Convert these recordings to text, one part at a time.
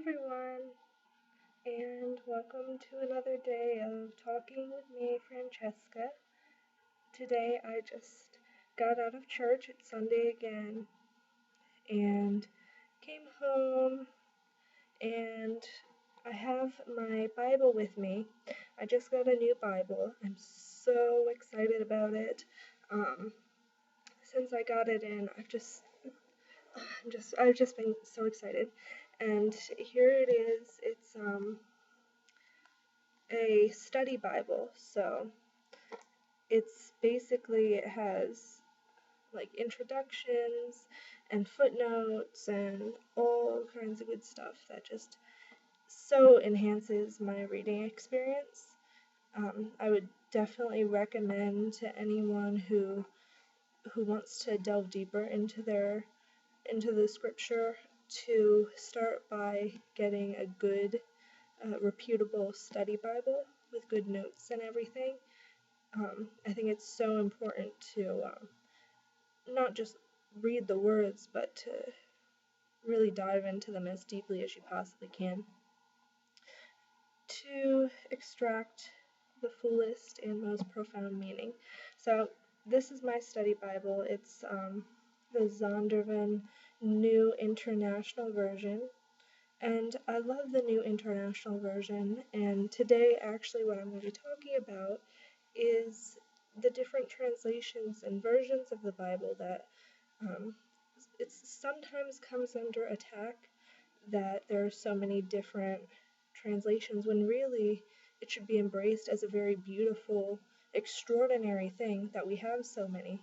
everyone, and welcome to another day of talking with me, Francesca. Today I just got out of church, it's Sunday again, and came home, and I have my Bible with me. I just got a new Bible. I'm so excited about it. Um, since I got it in, I've just been so excited. And here it is. It's a study Bible, so it has like introductions and footnotes and all kinds of good stuff that just so enhances my reading experience. I would definitely recommend to anyone who wants to delve deeper into the scripture to start by getting a good reputable study Bible with good notes and everything. I think it's so important to not just read the words, but to really dive into them as deeply as you possibly can to extract the fullest and most profound meaning. So this is my study Bible. It's the Zondervan New International Version. And I love the New International Version, and today actually what I'm going to be talking about is the different translations and versions of the Bible that it sometimes comes under attack that there are so many different translations when really it should be embraced as a very beautiful, extraordinary thing that we have so many.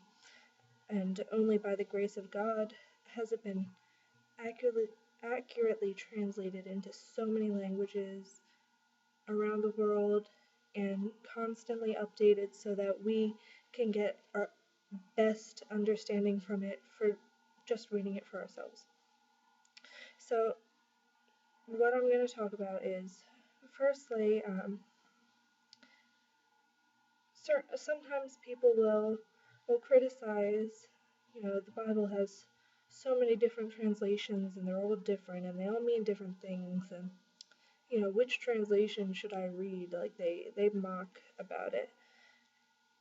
And only by the grace of God has it been accurately translated into so many languages around the world and constantly updated so that we can get our best understanding from it for just reading it for ourselves. So what I'm going to talk about is, firstly, sometimes people will criticize, the Bible has so many different translations and they're all different and they all mean different things, and which translation should I read? Like they mock about it.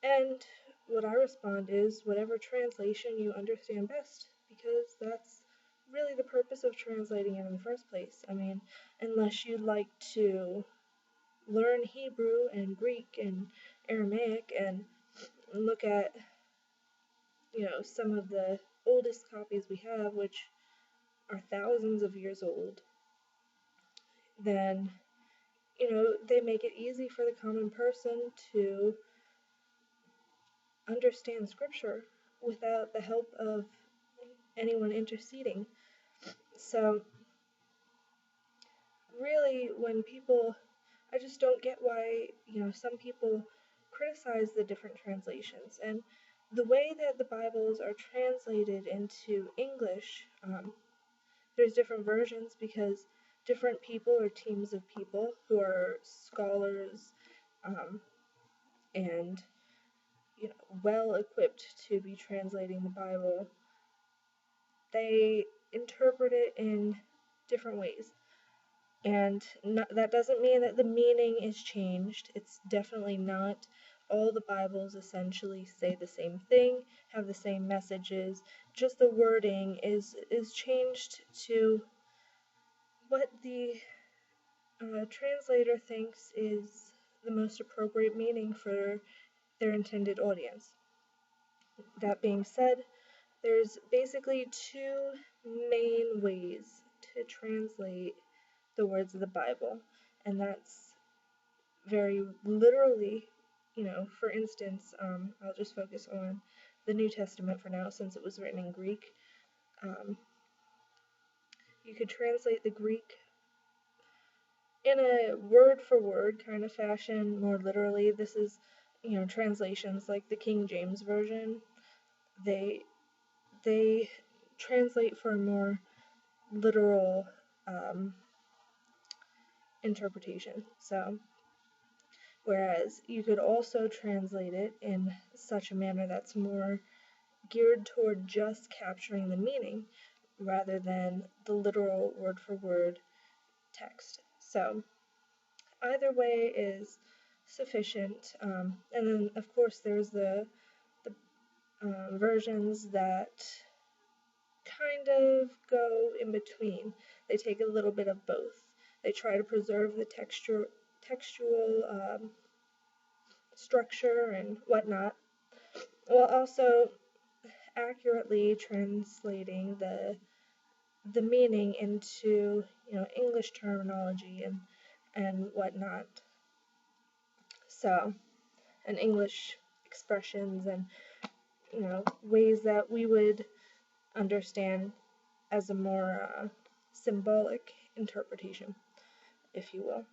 And what I respond is whatever translation you understand best, because that's really the purpose of translating it in the first place. I mean, unless you'd like to learn Hebrew and Greek and Aramaic and look at, some of the oldest copies we have, which are thousands of years old, then, they make it easy for the common person to understand scripture without the help of anyone interceding. So really, I just don't get why, some people criticize the different translations. And the way that the Bibles are translated into English, there's different versions because different people or teams of people who are scholars and well equipped to be translating the Bible, they interpret it in different ways. And that doesn't mean that the meaning is changed. It's definitely not. All the Bibles essentially say the same thing, have the same messages, just the wording is changed to what the translator thinks is the most appropriate meaning for their intended audience. That being said, there's basically two main ways to translate the words of the Bible, and that's very literally, for instance, I'll just focus on the New Testament for now since it was written in Greek. You could translate the Greek in a word-for-word kind of fashion, more literally. This is, translations like the King James Version. They translate for a more literal interpretation. So, whereas you could also translate it in such a manner that's more geared toward just capturing the meaning rather than the literal word for word text. So either way is sufficient. And then, of course, there's the versions that kind of go in between. They take a little bit of both. They try to preserve the textual structure and whatnot, while also accurately translating the meaning into English terminology and whatnot. So, and English expressions and ways that we would understand as a more symbolic interpretation, if you will.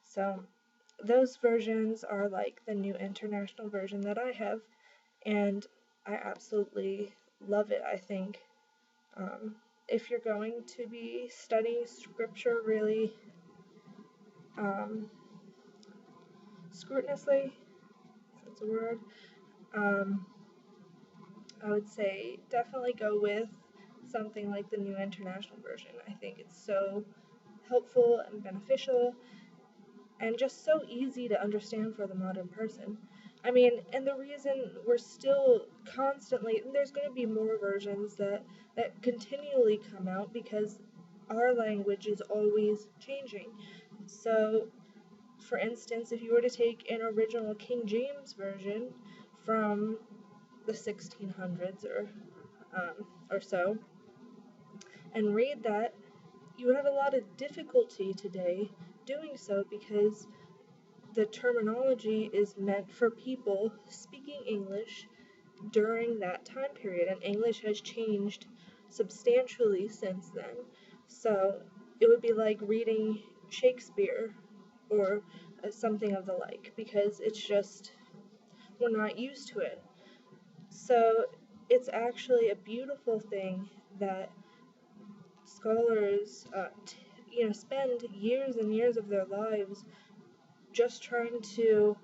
So those versions are like the New International Version that I have, and I absolutely love it. I think if you're going to be studying scripture really scrupulously, if that's a word, I would say definitely go with something like the New International Version. I think it's so helpful and beneficial and just so easy to understand for the modern person. I mean, and the reason we're still constantly, and there's going to be more versions that continually come out because our language is always changing. So, for instance, if you were to take an original King James version from the 1600s or so and read that, you would have a lot of difficulty today doing so because the terminology is meant for people speaking English during that time period, and English has changed substantially since then. So it would be like reading Shakespeare or something of the like, because it's just, we're not used to it. So it's actually a beautiful thing that scholars spend years and years of their lives just trying to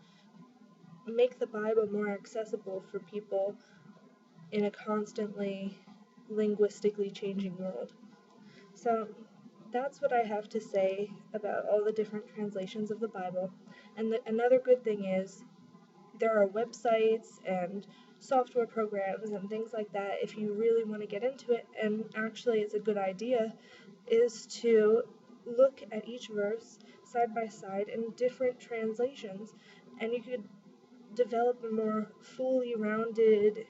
make the Bible more accessible for people in a constantly linguistically changing world. So that's what I have to say about all the different translations of the Bible. And another good thing is there are websites and software programs and things like that if you really want to get into it, and actually it's a good idea, is to look at each verse side by side in different translations, and you could develop a more fully rounded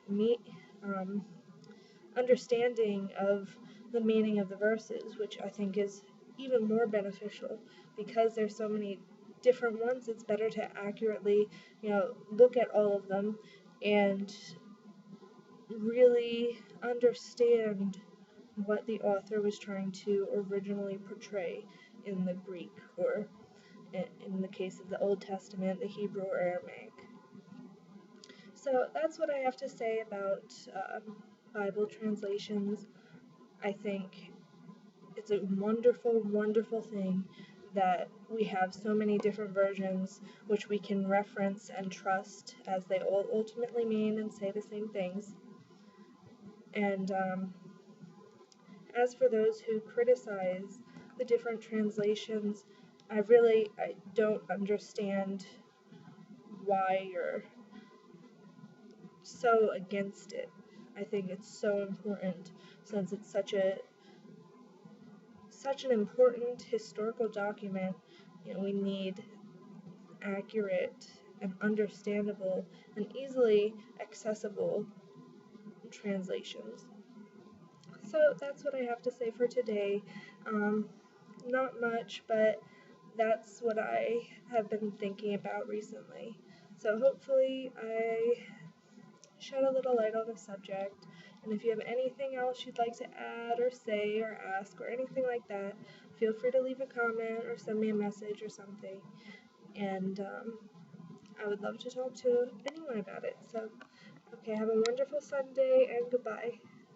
understanding of the meaning of the verses, which I think is even more beneficial because there's so many different ones. It's better to accurately, look at all of them and really understand what the author was trying to originally portray in the Greek, or in the case of the Old Testament, the Hebrew or Aramaic. So that's what I have to say about Bible translations. I think it's a wonderful, wonderful thing that we have so many different versions which we can reference and trust, as they all ultimately mean and say the same things. And as for those who criticize the different translations, I don't understand why you're so against it. I think it's so important, since it's such an important historical document. We need accurate and understandable and easily accessible translations. So that's what I have to say for today. Not much, but that's what I have been thinking about recently. So hopefully I shed a little light on the subject. And if you have anything else you'd like to add or say or ask or anything like that, feel free to leave a comment or send me a message or something. And I would love to talk to anyone about it. So, okay, have a wonderful Sunday and goodbye.